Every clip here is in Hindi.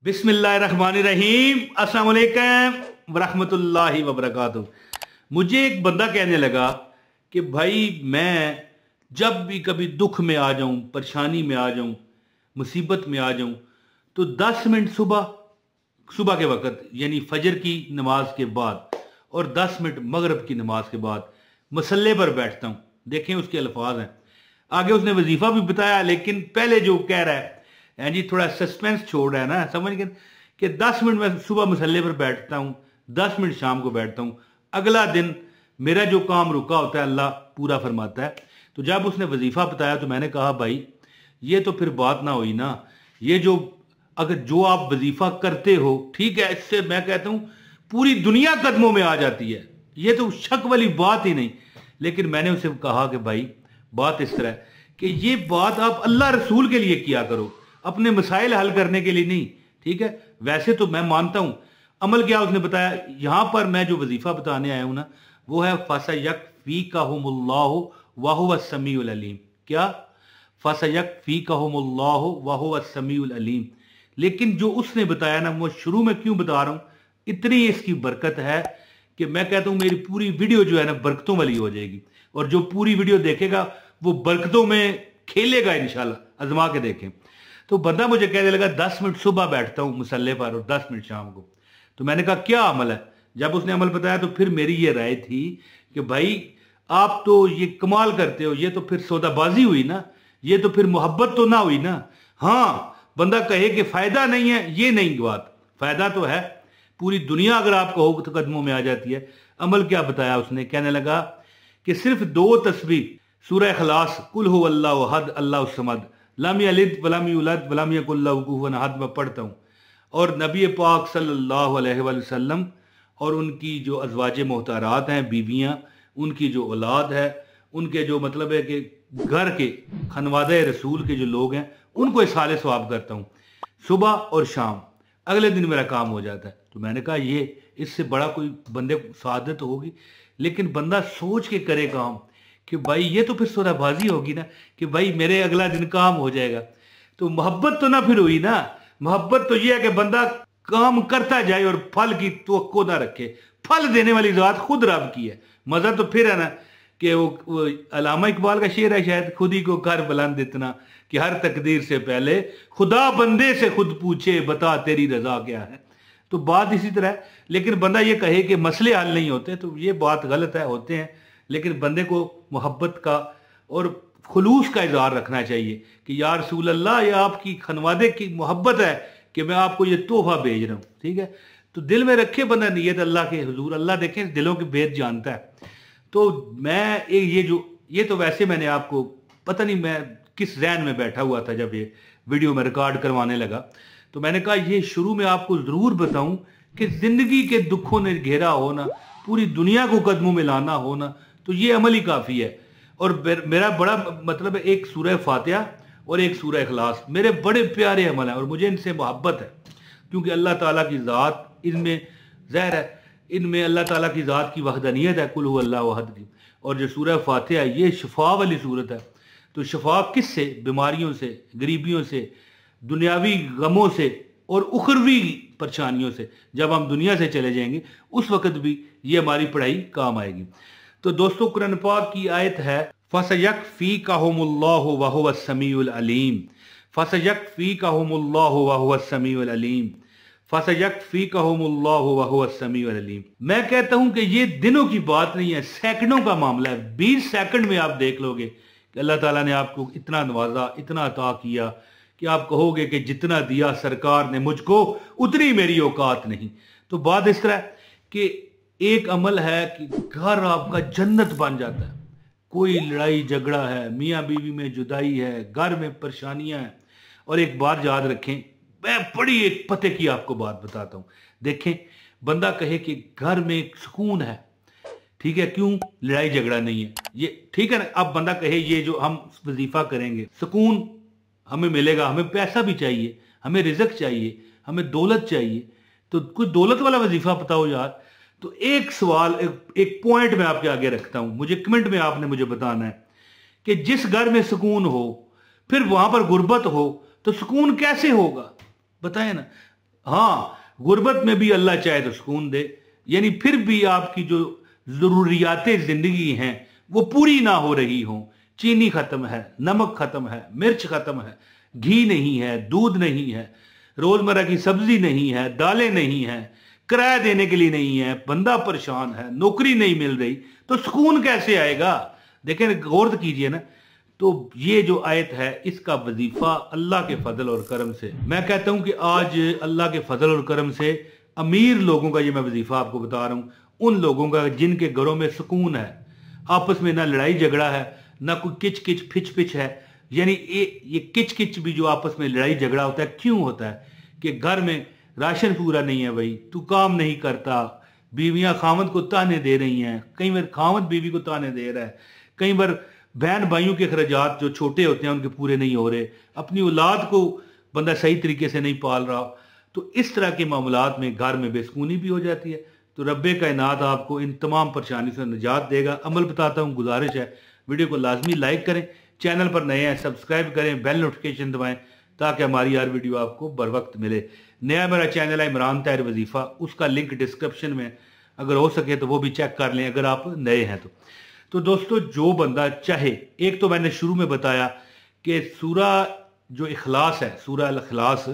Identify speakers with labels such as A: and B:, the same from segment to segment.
A: बिस्मिल्लाहिर्रहमानिर्रहीम, अस्सलाम वालेकुम वरहमतुल्लाहि वबरकातुहू। मुझे एक बंदा कहने लगा कि भाई मैं जब भी कभी दुख में आ जाऊं, परेशानी में आ जाऊं, मुसीबत में आ जाऊं, तो 10 मिनट सुबह के वक़्त यानी फजर की नमाज के बाद और 10 मिनट मगरिब की नमाज के बाद मसल्ले पर बैठता हूं। देखें उसके अल्फाज हैं, आगे उसने वजीफा भी बताया, लेकिन पहले जो कह रहा है जी थोड़ा सस्पेंस छोड़ रहा है ना, समझ गए कि 10 मिनट मैं सुबह मसल्ले पर बैठता हूँ, 10 मिनट शाम को बैठता हूँ, अगला दिन मेरा जो काम रुका होता है अल्लाह पूरा फरमाता है। तो जब उसने वजीफा बताया तो मैंने कहा भाई ये तो फिर बात ना हुई ना, ये जो अगर जो आप वजीफा करते हो ठीक है, इससे मैं कहता हूँ पूरी दुनिया कदमों में आ जाती है, ये तो शक वाली बात ही नहीं। लेकिन मैंने उसे कहा कि भाई बात इस तरह है कि ये बात आप अल्लाह रसूल के लिए किया करो, अपने मसाइल हल करने के लिए नहीं, ठीक है। वैसे तो मैं मानता हूं अमल क्या उसने बताया, यहां पर मैं जो वजीफा बताने आया हूं ना वो है फसयकफीकहुमुल्लाहु वहुव समीउल अलीम। क्या? फसयकफीकहुमुल्लाहु वहुव समीउल अलीम। लेकिन जो उसने बताया ना वो शुरू में क्यों बता रहा हूं, इतनी इसकी बरकत है कि मैं कहता हूं मेरी पूरी वीडियो जो है ना बरकतों वाली हो जाएगी, और जो पूरी वीडियो देखेगा वो बरकतों में खेलेगा इंशाल्लाह, आजमा के देखें। तो बंदा मुझे कहने लगा 10 मिनट सुबह बैठता हूं मुसल्ले पर और 10 मिनट शाम को। तो मैंने कहा क्या अमल है? जब उसने अमल बताया तो फिर मेरी ये राय थी कि भाई आप तो ये कमाल करते हो, ये तो फिर सौदाबाजी हुई ना, ये तो फिर मोहब्बत तो ना हुई ना। हाँ, बंदा कहे कि फायदा नहीं है, ये नहीं बात, फायदा तो है, पूरी दुनिया अगर आप कहो तो कदमों में आ जाती है। अमल क्या बताया उसने? कहने लगा कि सिर्फ 2 तस्बीह सूरह इखलास कुल हुवल्लाहु अहद अल्लाहुस समद लम यलिद वलम यूलद वलम यकुल लहू कुफुवन अहद में पढ़ता हूँ, और नबी पाक सल्लल्लाहु अलैहि वसल्लम और उनकी जो अज़वाज मोहतरात हैं, बीवियाँ, उनकी जो औलाद है, उनके जो मतलब है कि घर के खनवादे रसूल के जो लोग हैं उनको इसाले सवाब करता हूँ सुबह और शाम, अगले दिन मेरा काम हो जाता है। तो मैंने कहा ये इससे बड़ा कोई बंदे को सादत होगी, लेकिन बंदा सोच के करे काम कि भाई ये तो फिर सौदाबाजी होगी ना कि भाई मेरे अगला दिन काम हो जाएगा। तो मोहब्बत तो ना फिर हुई ना, मोहब्बत तो ये है कि बंदा काम करता जाए और फल की तवक्को ना रखे, फल देने वाली जात खुद रब की है। मजा तो फिर है ना कि वो अलामा इकबाल का शेर है शायद, खुद ही को कर बुलंद इतना कि हर तकदीर से पहले खुदा बंदे से खुद पूछे बता तेरी रजा क्या है। तो बात इसी तरह है, लेकिन बंदा ये कहे कि मसले हल नहीं होते तो ये बात गलत है, होते हैं, लेकिन बंदे को मोहब्बत का और खुलूस का इजहार रखना चाहिए कि या रसूल अल्लाह, ये आपकी खनवादे की मोहब्बत है कि मैं आपको ये तोहफा भेज रहा हूँ, ठीक है। तो दिल में रखे बंदा नीयत अल्लाह के हुजूर, अल्लाह देखें दिलों के भेद जानता है। तो मैं ये तो वैसे मैंने आपको पता नहीं मैं किस जहन में बैठा हुआ था जब ये वीडियो में रिकॉर्ड करवाने लगा, तो मैंने कहा ये शुरू में आपको जरूर बताऊं कि जिंदगी के दुखों ने घेरा हो ना, पूरी दुनिया को कदमों में लाना हो ना, तो ये अमल ही काफ़ी है। और मेरा बड़ा मतलब है एक सूरह फातिहा और एक सूरह इखलास मेरे बड़े प्यारे अमल हैं और मुझे इनसे मोहब्बत है, क्योंकि अल्लाह ताला की ज़ात इनमें ज़ाहिर है, इनमें अल्लाह ताला की ज़ात की वहदानियत है, कुल हुवल्लाहु अहद की। और जो सूरह फातिहा है ये शफा वाली सूरत है। तो शफा किससे? बीमारियों से, गरीबियों से, दुनियावी गमों से और उखरवी परेशानियों से। जब हम दुनिया से चले जाएंगे उस वक़्त भी ये हमारी पढ़ाई काम आएगी। तो दोस्तों कुरान पाक की आयत है फसयकफीकहुमुल्लाहु वहुवस समीउल अलीम, फसयकफीकहुमुल्लाहु वहुवस समीउल अलीम, फसयकफीकहुमुल्लाहु वहुवस समीउल अलीम। मैं कहता हूं कि ये दिनों की बात नहीं है, सेकंडों का मामला है। 20 सेकंड में आप देख लोगे कि अल्लाह ताला ने आपको इतना नवाजा, इतना अता किया कि आप कहोगे कि जितना दिया सरकार ने मुझको उतनी मेरी औकात नहीं। तो बात इस तरह कि एक अमल है कि घर आपका जन्नत बन जाता है। कोई लड़ाई झगड़ा है, मियाँ बीवी में जुदाई है, घर में परेशानियां हैं, और एक बात याद रखें, मैं बड़ी एक पते की आपको बात बताता हूं। देखें, बंदा कहे कि घर में एक सुकून है, ठीक है, क्यों? लड़ाई झगड़ा नहीं है, ये ठीक है ना। अब बंदा कहे ये जो हम वजीफा करेंगे सुकून हमें मिलेगा, हमें पैसा भी चाहिए, हमें रिजक चाहिए, हमें दौलत चाहिए, तो कोई दौलत वाला वजीफा बताओ यार। तो एक सवाल, एक पॉइंट मैं आपके आगे रखता हूं, मुझे कमेंट में आपने मुझे बताना है कि जिस घर में सुकून हो फिर वहां पर गुर्बत हो तो सुकून कैसे होगा? बताएं ना। हाँ, गुर्बत में भी अल्लाह चाहे तो सुकून दे, यानी फिर भी आपकी जो जरूरियातें जिंदगी हैं वो पूरी ना हो रही हों, चीनी खत्म है, नमक खत्म है, मिर्च खत्म है, घी नहीं है, दूध नहीं है, रोजमर्रा की सब्जी नहीं है, दालें नहीं है, किराया देने के लिए नहीं है, बंदा परेशान है, नौकरी नहीं मिल रही, तो सुकून कैसे आएगा? देखें, गौर कीजिए ना। तो ये जो आयत है इसका वजीफा अल्लाह के फजल और करम से, मैं कहता हूं कि आज अल्लाह के फजल और करम से अमीर लोगों का ये मैं वजीफा आपको बता रहा हूं, उन लोगों का जिनके घरों में सुकून है, आपस में ना लड़ाई झगड़ा है, ना कोई किच किच फिच फिच है। यानी ये किच किच भी जो आपस में लड़ाई झगड़ा होता है, क्यों होता है? कि घर में राशन पूरा नहीं है, भाई तू काम नहीं करता, बीवियां खामद को ताने दे रही हैं, कई बार खामद बीवी को ताने दे रहा है, कई बार बहन भाइयों के खर्चात जो छोटे होते हैं उनके पूरे नहीं हो रहे, अपनी औलाद को बंदा सही तरीके से नहीं पाल रहा। तो इस तरह के मामलात में घर में बेसुकूनी भी हो जाती है। तो रब्बे कायनात आपको इन तमाम परेशानी से निजात देगा। अमल बताता हूँ, गुजारिश है वीडियो को लाजमी लाइक करें, चैनल पर नए हैं सब्सक्राइब करें, बेल नोटिफिकेशन दबाएं ताकि हमारी हर वीडियो आपको बर वक्त मिले। नया मेरा चैनल है इमरान ताहिर वजीफा, उसका लिंक डिस्क्रिप्शन में, अगर हो सके तो वो भी चेक कर लें अगर आप नए हैं तो दोस्तों, जो बंदा चाहे, एक तो मैंने शुरू में बताया कि सूरा जो इखलास है, सूरा अल इखलास,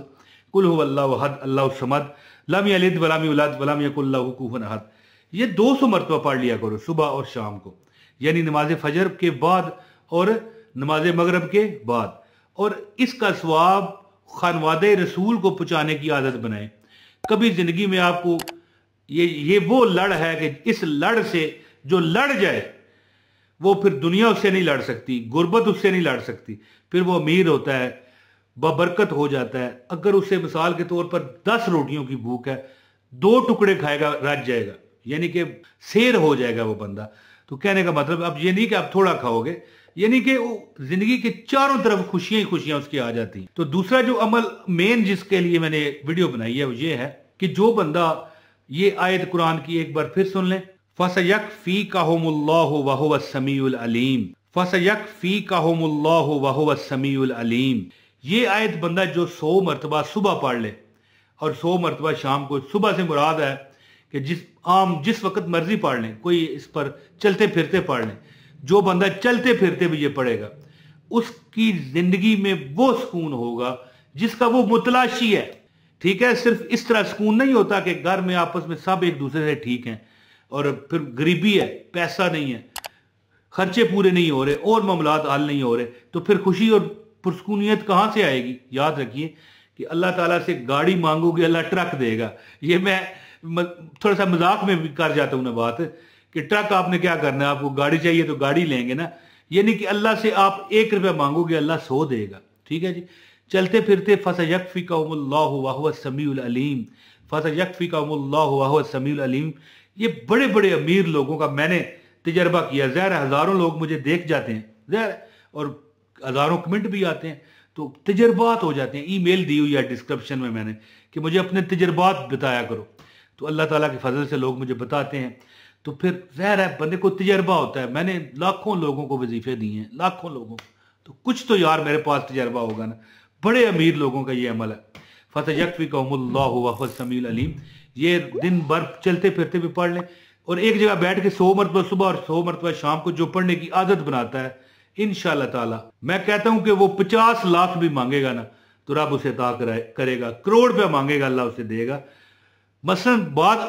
A: कुल हुवल्लाहु अहद अल्लाहु समद लम यलिद वलम यूलद वलम यकुल लहू कुफुवन अहद, ये 200 मरतबा पढ़ लिया करो सुबह और शाम को, यानी नमाज फजर के बाद और नमाज मगरब के बाद। और इसका सवाब खानवादे रसूल को पहुंचाने की आदत बनाए। कभी जिंदगी में आपको ये वो लड़ है कि इस लड़ से जो लड़ जाए वो फिर दुनिया उससे नहीं लड़ सकती, गुर्बत उससे नहीं लड़ सकती, फिर वो अमीर होता है, बबरकत हो जाता है। अगर उसे मिसाल के तौर पर 10 रोटियों की भूख है, 2 टुकड़े खाएगा रज जाएगा, यानी कि शेर हो जाएगा वो बंदा। तो कहने का मतलब अब ये नहीं कि आप थोड़ा खाओगे, यानी कि जिंदगी के चारों तरफ खुशियां ही खुशियां उसकी आ जाती हैं। तो दूसरा जो अमल मेन जिसके लिए मैंने वीडियो बनाई है वो ये है कि जो बंदा ये आयत कुरान की एक बार फिर सुन लें, फसयकफीकहुमुल्लाहु वहुव अस्समीउल अलीम, फसयकफीकहुमुल्लाहु वहुव अस्समीउल अलीम। ये आयत बंदा जो 100 मरतबा सुबह पढ़ ले और 100 मरतबा शाम को, सुबह से मुराद है कि जिस वक्त मर्जी पढ़ लें, कोई इस पर चलते फिरते पढ़ लें, जो बंदा चलते फिरते भी ये पढ़ेगा उसकी जिंदगी में वो सुकून होगा जिसका वो मुतलाशी है। ठीक है, सिर्फ इस तरह सुकून नहीं होता कि घर में आपस में सब एक दूसरे से ठीक हैं और फिर गरीबी है, पैसा नहीं है, खर्चे पूरे नहीं हो रहे और मामलात हल नहीं हो रहे, तो फिर खुशी और पुरसकूनियत कहाँ से आएगी? याद रखिए कि अल्लाह ताला से गाड़ी मांगोगे अल्लाह ट्रक देगा। ये मैं थोड़ा सा मजाक में भी कर जाता हूँ ना बात, कि ट्रक आपने क्या करना है, आपको गाड़ी चाहिए तो गाड़ी लेंगे ना, यानी कि अल्लाह से आप 1 रुपया मांगोगे अल्लाह 100 देगा। ठीक है जी, चलते फिरते फसयकफीकहुमुल्लाहु वहुव अस्समीउल अलीम, फसयकफीकहुमुल्लाहु वहुव अस्समीउल अलीम। ये बड़े बड़े अमीर लोगों का मैंने तजर्बा किया। ज़ाहिर हज़ारों लोग मुझे देख जाते हैं ज़ाहिर, और हज़ारों कमेंट भी आते हैं, तो तजर्बात हो जाते हैं। ईमेल दी हुई है डिस्क्रिप्शन में मैंने कि मुझे अपने तजर्बात बताया करो, तो अल्लाह ताला के फजल से लोग मुझे बताते हैं। तो फिर ज़ाहिर है बंदे को तजर्बा होता है। मैंने लाखों लोगों को वजीफे दिए हैं, लाखों लोगों को, तो कुछ तो यार मेरे पास तजर्बा होगा ना। बड़े अमीर लोगों का ये अमल है, फसयकफीकहुमुल्लाहु वहुव अस्समीउल अलीम। ये दिन भर चलते फिरते भी पढ़ लें और एक जगह बैठ के 100 मरतबा सुबह और 100 मरतबा शाम को जो पढ़ने की आदत बनाता है, इंशाअल्लाह ताला मैं कहता हूं कि वो 50 लाख भी मांगेगा ना तो रब उसे अता करेगा, करोड़ रुपया मांगेगा अल्लाह उसे देगा। मसलन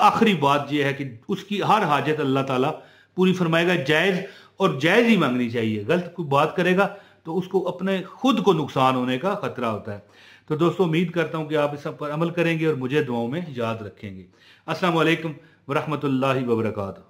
A: आखिरी बात यह है कि उसकी हर हाजत अल्लाह ताला पूरी फरमाएगा। जायज और जायज ही मांगनी चाहिए, गलत कोई बात करेगा तो उसको अपने खुद को नुकसान होने का खतरा होता है। तो दोस्तों, उम्मीद करता हूं कि आप इस सब पर अमल करेंगे और मुझे दुआओं में याद रखेंगे। अस्सलाम वालेकुम व रहमतुल्लाहि व बरकातहू।